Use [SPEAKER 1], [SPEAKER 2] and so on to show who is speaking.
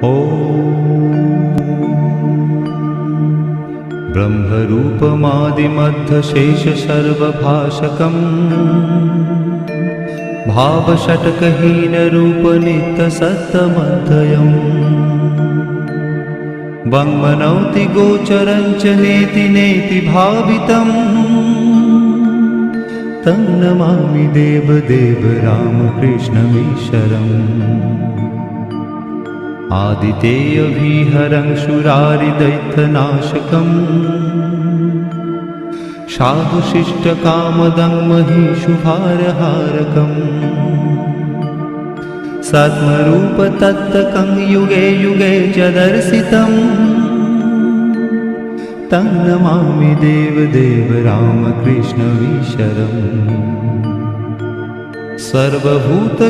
[SPEAKER 1] ब्रह्मरूपमादिमध्यशेषसर्वभाषकम् भावषट्कहीनरूपनित्यसत्तमध्ययम् वङ्मनौति गोचरं च नेति नेति भावितम् तं नमामि देवदेव रामकृष्णमीश्वरम् आदितेयविहरं शूरारिदैत्यनाशकम् साधुशिष्टकामदं महिषुभारहारकम् सद्मरूपतत्तकं युगे युगे च दर्शितम् तं नमामि देवदेव रामकृष्णमीश्वरम् सर्वभूत